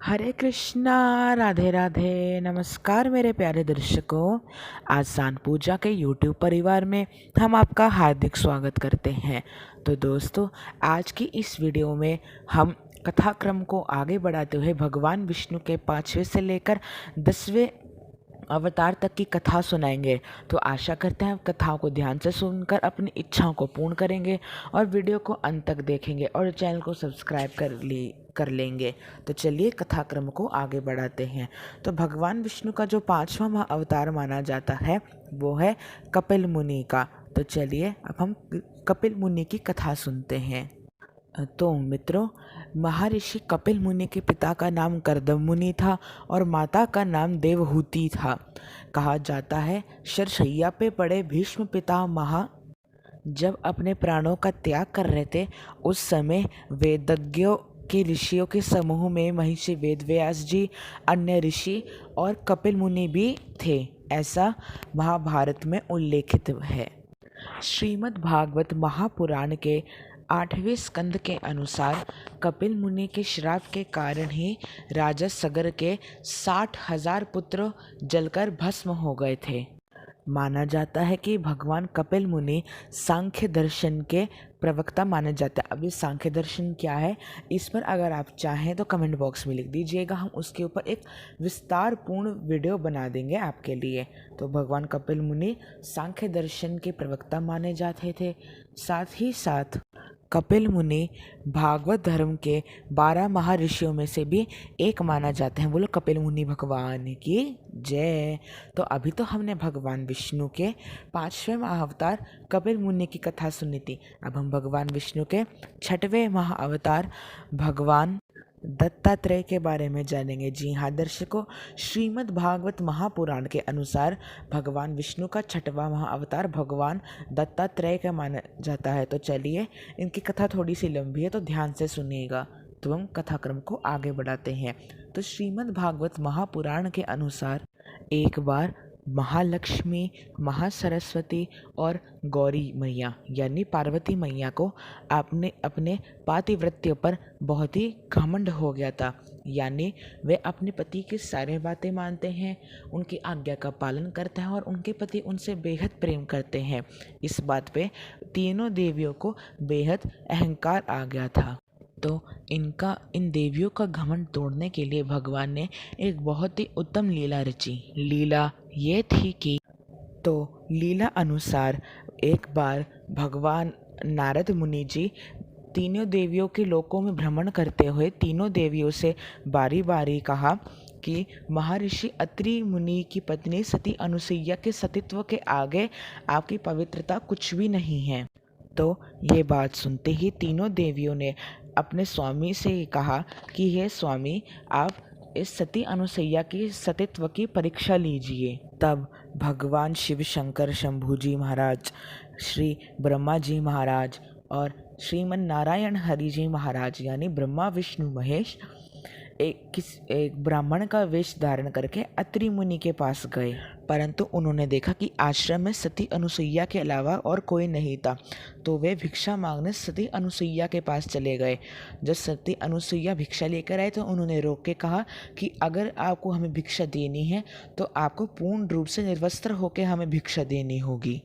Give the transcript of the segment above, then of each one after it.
हरे कृष्णा, राधे राधे। नमस्कार मेरे प्यारे दर्शकों। आज सान पूजा के YouTube परिवार में हम आपका हार्दिक स्वागत करते हैं। तो दोस्तों, आज की इस वीडियो में हम कथाक्रम को आगे बढ़ाते हुए भगवान विष्णु के 5वें से लेकर 10वें अवतार तक की कथा सुनाएंगे। तो आशा करते हैं कथाओं को ध्यान से सुनकर अपनी इच्छाओं को पूर्ण करेंगे और वीडियो को अंत तक देखेंगे और चैनल को सब्सक्राइब कर लेंगे। तो चलिए कथाक्रम को आगे बढ़ाते हैं। तो भगवान विष्णु का जो 5वां महाअवतार माना जाता है वो है कपिल मुनि का। तो चलिए अब हम कपिल मुनि की कथा सुनते हैं। तो मित्रों, महर्षि कपिल मुनि के पिता का नाम कर्दम मुनि था और माता का नाम देवहूति था। कहा जाता है शरशैया पे पड़े भीष्म पितामह जब अपने प्राणों का त्याग कर रहे थे, उस समय वेदज्ञों के ऋषियों के समूह में महर्षि वेदव्यास जी, अन्य ऋषि और कपिल मुनि भी थे, ऐसा महाभारत में उल्लेखित है। श्रीमद् भागवत महापुराण के 8वें स्कंद के अनुसार कपिल मुनि के श्राप के कारण ही राजा सगर के 60,000 पुत्र जलकर भस्म हो गए थे। माना जाता है कि भगवान कपिल मुनि सांख्य दर्शन के प्रवक्ता माने जाते हैं। अब ये सांख्य दर्शन क्या है, इस पर अगर आप चाहें तो कमेंट बॉक्स में लिख दीजिएगा, हम उसके ऊपर एक विस्तार पूर्ण वीडियो बना देंगे आपके लिए। तो भगवान कपिल मुनि सांख्य दर्शन के प्रवक्ता माने जाते थे। साथ ही साथ कपिल मुनि भागवत धर्म के 12 महर्षियों में से भी एक माना जाते हैं। बोलो कपिल मुनि भगवान की जय। तो अभी तो हमने भगवान विष्णु के 5वें महाअवतार कपिल मुनि की कथा सुनी थी। अब हम भगवान विष्णु के 6वें महाअवतार भगवान दत्तात्रेय के बारे में जानेंगे। जी हाँ दर्शकों, श्रीमद् भागवत महापुराण के अनुसार भगवान विष्णु का 6वां महाअवतार भगवान दत्तात्रेय का माना जाता है। तो चलिए, इनकी कथा थोड़ी सी लंबी है तो ध्यान से सुनिएगा। तो हम कथाक्रम को आगे बढ़ाते हैं। तो श्रीमद् भागवत महापुराण के अनुसार एक बार महालक्ष्मी, महासरस्वती और गौरी मैया यानी पार्वती मैया को अपने पातिव्रत्य पर बहुत ही घमंड हो गया था। यानी वे अपने पति की सारी बातें मानते हैं, उनकी आज्ञा का पालन करते हैं और उनके पति उनसे बेहद प्रेम करते हैं। इस बात पे तीनों देवियों को बेहद अहंकार आ गया था। तो इन देवियों का घमंड तोड़ने के लिए भगवान ने एक बहुत ही उत्तम लीला रची। लीला ये थी कि लीला अनुसार एक बार भगवान नारद मुनि जी तीनों देवियों के लोकों में भ्रमण करते हुए तीनों देवियों से बारी बारी कहा कि महर्षि अत्रि मुनि की पत्नी सती अनुसुईया के सतीत्व के आगे आपकी पवित्रता कुछ भी नहीं है। तो ये बात सुनते ही तीनों देवियों ने अपने स्वामी से कहा कि हे स्वामी, आप इस सती अनुसुईया की सतीत्व की परीक्षा लीजिए। तब भगवान शिव शंकर शंभू जी महाराज, श्री ब्रह्मा जी महाराज और श्रीमन नारायण हरि जी महाराज यानी ब्रह्मा विष्णु महेश एक ब्राह्मण का वेश धारण करके अत्रि मुनि के पास गए। परंतु उन्होंने देखा कि आश्रम में सती अनुसुईया के अलावा और कोई नहीं था। तो वे भिक्षा मांगने सती अनुसुईया के पास चले गए। जब सती अनुसुईया भिक्षा लेकर आए तो उन्होंने रोक के कहा कि अगर आपको हमें भिक्षा देनी है तो आपको पूर्ण रूप से निर्वस्त्र होकर हमें भिक्षा देनी होगी।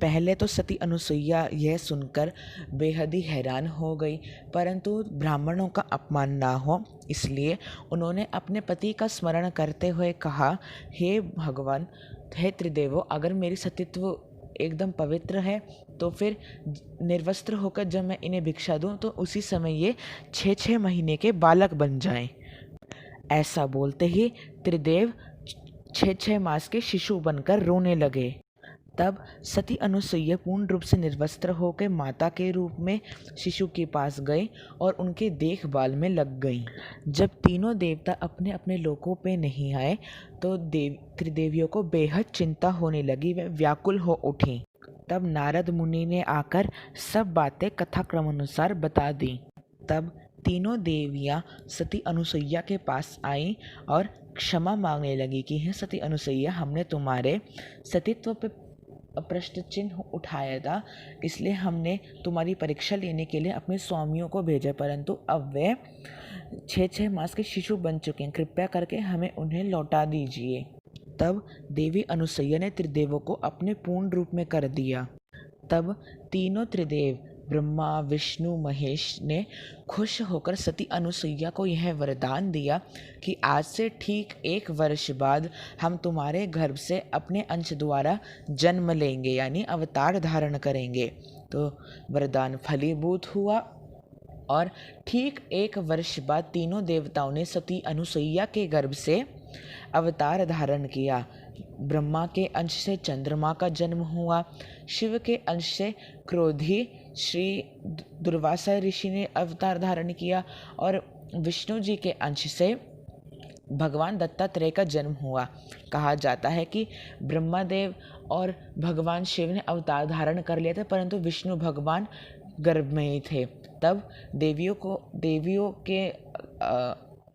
पहले तो सती अनुसुईया यह सुनकर बेहद ही हैरान हो गई, परंतु ब्राह्मणों का अपमान ना हो इसलिए उन्होंने अपने पति का स्मरण करते हुए कहा, हे भगवान, हे त्रिदेवो, अगर मेरी सतीत्व एकदम पवित्र है तो फिर निर्वस्त्र होकर जब मैं इन्हें भिक्षा दूं तो उसी समय ये 6 महीने के बालक बन जाएं। ऐसा बोलते ही त्रिदेव 6 मास के शिशु बनकर रोने लगे। तब सती अनुसुईया पूर्ण रूप से निर्वस्त्र होकर माता के रूप में शिशु के पास गई और उनके देखभाल में लग गई। जब तीनों देवता अपने अपने लोकों पे नहीं आए तो त्रिदेवियों को बेहद चिंता होने लगी, वे व्याकुल हो उठी। तब नारद मुनि ने आकर सब बातें कथाक्रम अनुसार बता दी। तब तीनों देवियाँ सती अनुसुईया के पास आईं और क्षमा मांगने लगी कि हे सती अनुसुईया, हमने तुम्हारे सतीत्व पे प्रश्न चिन्ह उठाया था, इसलिए हमने तुम्हारी परीक्षा लेने के लिए अपने स्वामियों को भेजा, परंतु अब वे 6 मास के शिशु बन चुके हैं, कृपया करके हमें उन्हें लौटा दीजिए। तब देवी अनुसैया ने त्रिदेवों को अपने पूर्ण रूप में कर दिया। तब तीनों त्रिदेव ब्रह्मा विष्णु महेश ने खुश होकर सती अनुसुईया को यह वरदान दिया कि आज से ठीक 1 वर्ष बाद हम तुम्हारे गर्भ से अपने अंश द्वारा जन्म लेंगे, यानी अवतार धारण करेंगे। तो वरदान फलीभूत हुआ और ठीक 1 वर्ष बाद तीनों देवताओं ने सती अनुसुईया के गर्भ से अवतार धारण किया। ब्रह्मा के अंश से चंद्रमा का जन्म हुआ, शिव के अंश से क्रोधी श्री दुर्वासा ऋषि ने अवतार धारण किया और विष्णु जी के अंश से भगवान दत्तात्रेय का जन्म हुआ। कहा जाता है कि ब्रह्मादेव और भगवान शिव ने अवतार धारण कर लिया था, परंतु विष्णु भगवान गर्भ में ही थे। तब देवियों के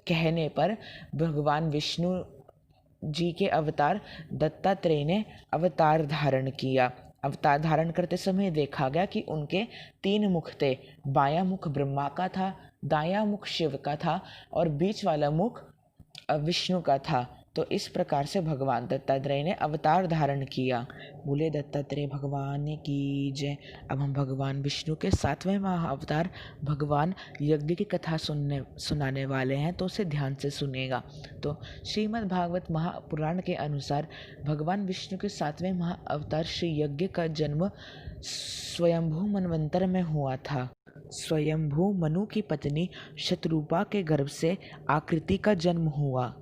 कहने पर भगवान विष्णु जी के अवतार दत्तात्रेय ने अवतार धारण किया। अवतार धारण करते समय देखा गया कि उनके 3 मुख थे। बायां मुख ब्रह्मा का था, दायां मुख शिव का था और बीच वाला मुख विष्णु का था। तो इस प्रकार से भगवान दत्तात्रेय ने अवतार धारण किया। बोले दत्तात्रेय भगवान की जय। अब हम भगवान विष्णु के 7वें महाअवतार भगवान यज्ञ की कथा सुनाने वाले हैं, तो उसे ध्यान से सुनेगा। तो श्रीमद् भागवत महापुराण के अनुसार भगवान विष्णु के 7वें महाअवतार श्री यज्ञ का जन्म स्वयंभू मनवंतर में हुआ था। स्वयंभू मनु की पत्नी शतरूपा के गर्भ से आकृति का जन्म हुआ।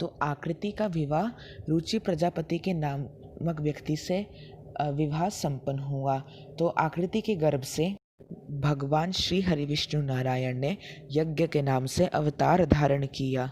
तो आकृति का विवाह रुचि प्रजापति के नामक व्यक्ति से विवाह संपन्न हुआ। तो आकृति के गर्भ से भगवान श्री हरि विष्णु नारायण ने यज्ञ के नाम से अवतार धारण किया।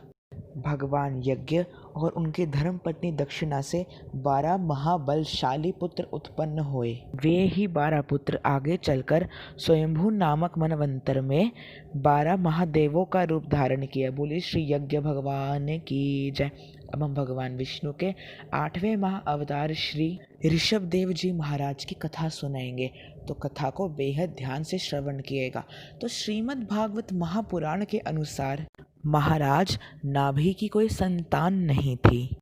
भगवान यज्ञ और उनकी धर्मपत्नी दक्षिणा से 12 महाबलशाली पुत्र उत्पन्न हुए। वे ही 12 पुत्र आगे चलकर स्वयंभू नामक मनवंतर में 12 महादेवों का रूप धारण किया। बोले श्री यज्ञ भगवान की जय। अब हम भगवान विष्णु के 8वें महाअवतार श्री ऋषभदेव जी महाराज की कथा सुनाएंगे। तो कथा को बेहद ध्यान से श्रवण किएगा। तो श्रीमद् भागवत महापुराण के अनुसार महाराज नाभि की कोई संतान नहीं थी।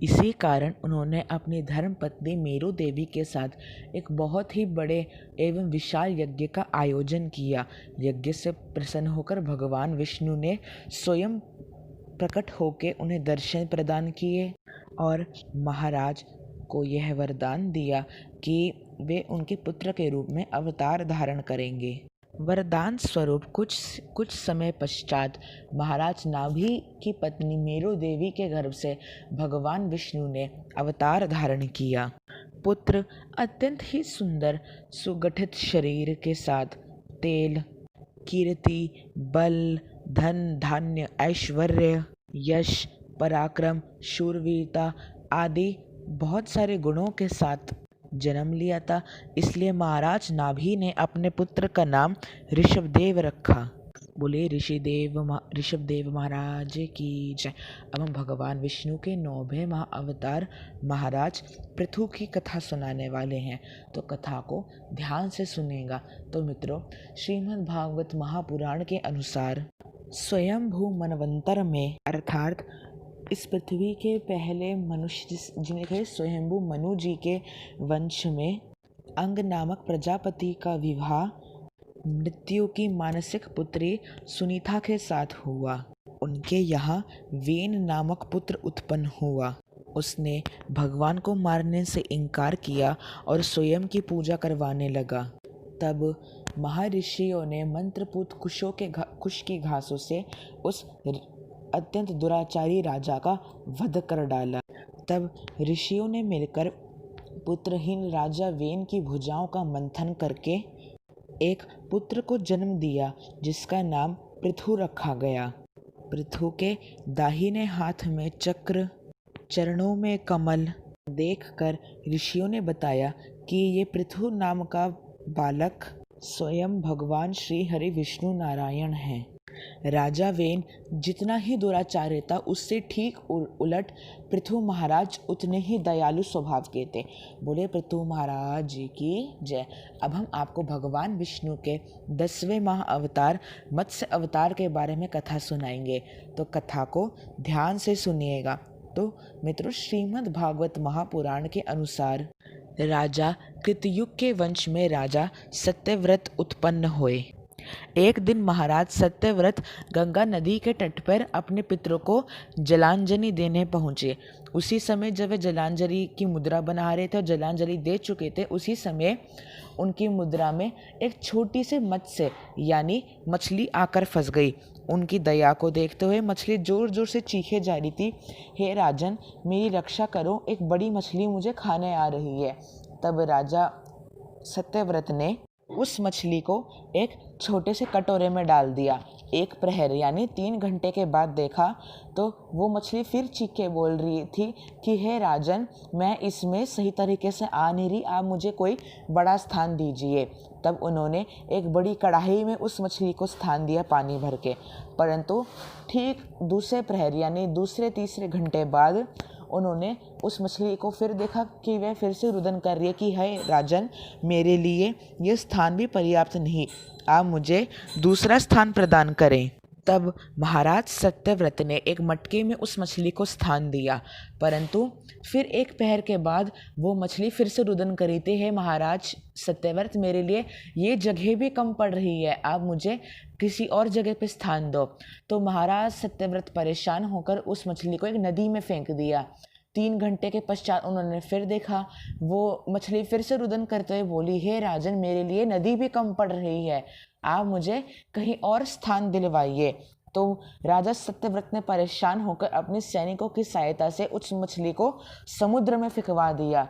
इसी कारण उन्होंने अपनी धर्मपत्नी मेरु देवी के साथ एक बहुत ही बड़े एवं विशाल यज्ञ का आयोजन किया। यज्ञ से प्रसन्न होकर भगवान विष्णु ने स्वयं प्रकट होकर उन्हें दर्शन प्रदान किए और महाराज को यह वरदान दिया कि वे उनके पुत्र के रूप में अवतार धारण करेंगे। वरदान स्वरूप कुछ समय पश्चात महाराज नाभि की पत्नी मेरु देवी के गर्भ से भगवान विष्णु ने अवतार धारण किया। पुत्र अत्यंत ही सुंदर सुगठित शरीर के साथ तेल, कीर्ति, बल, धन, धान्य, ऐश्वर्य, यश, पराक्रम, शूरवीरता आदि बहुत सारे गुणों के साथ जन्म लिया था। इसलिए महाराज नाभि ने अपने पुत्र का नाम ऋषभदेव रखा। बोले ऋषभदेव महाराज की जय। अब हम भगवान विष्णु के 9वें महाअवतार महाराज पृथु की कथा सुनाने वाले हैं। तो कथा को ध्यान से सुनेगा। तो मित्रों, श्रीमद् भागवत महापुराण के अनुसार स्वयंभू मनवंतर में अर्थात इस पृथ्वी के पहले मनुष्य जिन्हें कहे स्वयंभू मनु जी के वंश में अंग नामक प्रजापति का विवाह मृत्यु की मानसिक पुत्री सुनीता के साथ हुआ। उनके यहाँ वेन नामक पुत्र उत्पन्न हुआ। उसने भगवान को मारने से इनकार किया और स्वयं की पूजा करवाने लगा। तब महर्षियों ने मंत्रपूत कुश की घासों से उस अत्यंत दुराचारी राजा का वध कर डाला। तब ऋषियों ने मिलकर पुत्रहीन राजा वेन की भुजाओं का मंथन करके एक पुत्र को जन्म दिया, जिसका नाम पृथु रखा गया। पृथु के दाहिने हाथ में चक्र, चरणों में कमल देखकर ऋषियों ने बताया कि ये पृथु नाम का बालक स्वयं भगवान श्री हरि विष्णु नारायण हैं। राजा वेन जितना ही दुराचारी था उससे ठीक उलट पृथु महाराज उतने ही दयालु स्वभाव के थे। बोले पृथु महाराज जी की जय। अब हम आपको भगवान विष्णु के 10वें महाअवतार मत्स्य अवतार के बारे में कथा सुनाएंगे, तो कथा को ध्यान से सुनिएगा। तो मित्रों, श्रीमद् भागवत महापुराण के अनुसार राजा कृतयुग के वंश में राजा सत्यव्रत उत्पन्न हुए। एक दिन महाराज सत्यव्रत गंगा नदी के तट पर अपने पितरों को जलांजलि देने पहुँचे। उसी समय जब वे जलांजलि की मुद्रा बना रहे थे और जलांजलि दे चुके थे, उसी समय उनकी मुद्रा में एक छोटी सी मत्स्य यानी मछली आकर फंस गई। उनकी दया को देखते हुए मछली जोर जोर से चीखे जा रही थी, हे राजन मेरी रक्षा करो, एक बड़ी मछली मुझे खाने आ रही है। तब राजा सत्यव्रत ने उस मछली को एक छोटे से कटोरे में डाल दिया। एक प्रहर यानी 3 घंटे के बाद देखा तो वो मछली फिर चीख के बोल रही थी कि हे राजन, मैं इसमें सही तरीके से आ नहीं रही, आप मुझे कोई बड़ा स्थान दीजिए। तब उन्होंने एक बड़ी कढ़ाई में उस मछली को स्थान दिया पानी भर के। परंतु ठीक दूसरे प्रहर यानी दूसरे तीसरे घंटे बाद उन्होंने उस मछली को फिर देखा कि वह फिर से रुदन कर रही है कि हे राजन, मेरे लिए ये स्थान भी पर्याप्त नहीं, आप मुझे दूसरा स्थान प्रदान करें। तब महाराज सत्यव्रत ने एक मटके में उस मछली को स्थान दिया, परंतु फिर एक पहर के बाद वो मछली फिर से रुदन करी थी, हे महाराज सत्यव्रत, मेरे लिए ये जगह भी कम पड़ रही है, आप मुझे किसी और जगह पे स्थान दो। तो महाराज सत्यव्रत परेशान होकर उस मछली को एक नदी में फेंक दिया। 3 घंटे के पश्चात उन्होंने फिर देखा, वो मछली फिर से रुदन करते हुए बोली, हे राजन, मेरे लिए नदी भी कम पड़ रही है, आप मुझे कहीं और स्थान दिलवाइए। तो राजा सत्यव्रत ने परेशान होकर अपने सैनिकों की सहायता से उस मछली को समुद्र में फेंकवा दिया।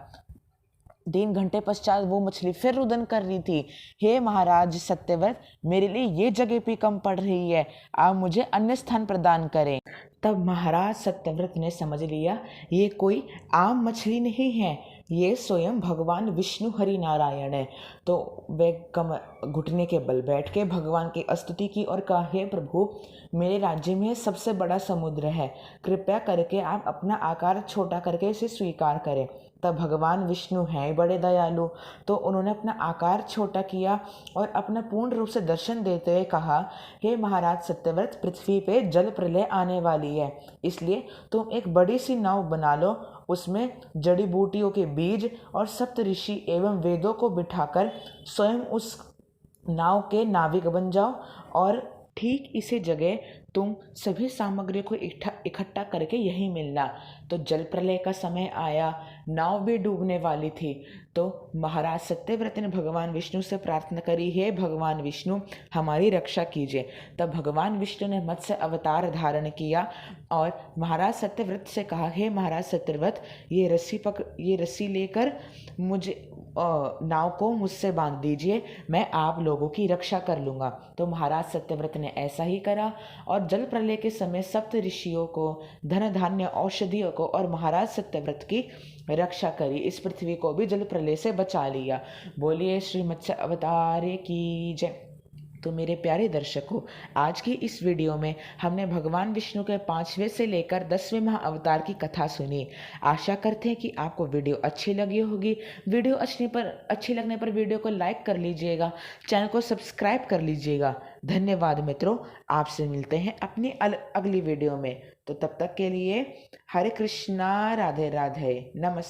3 घंटे पश्चात वो मछली फिर रुदन कर रही थी, हे महाराज सत्यव्रत, मेरे लिए ये जगह भी कम पड़ रही है, आप मुझे अन्य स्थान प्रदान करें। तब महाराज सत्यव्रत ने समझ लिया ये कोई आम मछली नहीं है, ये स्वयं भगवान विष्णु हरि नारायण है। तो वे घुटने के बल बैठ के भगवान की स्तुति की और कहा, हे प्रभु, मेरे राज्य में सबसे बड़ा समुद्र है, कृपया करके आप अपना आकार छोटा करके इसे स्वीकार करें। तब भगवान विष्णु हैं बड़े दयालु, तो उन्होंने अपना आकार छोटा किया और अपना पूर्ण रूप से दर्शन देते हुए कहा, हे महाराज सत्यव्रत, पृथ्वी पे जल प्रलय आने वाली है, इसलिए तुम एक बड़ी सी नाव बना लो, उसमें जड़ी बूटियों के बीज और सप्त ऋषि एवं वेदों को बिठाकर स्वयं उस नाव के नाविक बन जाओ और ठीक इसी जगह तुम सभी सामग्री को इकट्ठा करके यहीं मिलना। तो जल प्रलय का समय आया, नाव भी डूबने वाली थी। तो महाराज सत्यव्रत ने भगवान विष्णु से प्रार्थना करी, हे भगवान विष्णु, हमारी रक्षा कीजिए। तब भगवान विष्णु ने मत्स्य अवतार धारण किया और महाराज सत्यव्रत से कहा, हे महाराज सत्यव्रत, ये रस्सी लेकर मुझे नाव को मुझसे बांध दीजिए, मैं आप लोगों की रक्षा कर लूँगा। तो महाराज सत्यव्रत ने ऐसा ही करा और जल प्रलय के समय सप्त ऋषियों को, धन धान्य औषधियों को और महाराज सत्यव्रत की रक्षा करी। इस पृथ्वी को भी जल प्रलय से बचा लिया। बोलिए श्री मत्स्य अवतार की जय। तो मेरे प्यारे दर्शकों, आज की इस वीडियो में हमने भगवान विष्णु के 5वें से लेकर 10वें महाअवतार की कथा सुनी। आशा करते हैं कि आपको वीडियो अच्छी लगी होगी। वीडियो अच्छी लगने पर वीडियो को लाइक कर लीजिएगा, चैनल को सब्सक्राइब कर लीजिएगा। धन्यवाद मित्रों, आपसे मिलते हैं अपनी अगली वीडियो में। तो तब तक के लिए हरे कृष्णा, राधे राधे, नमस्ते।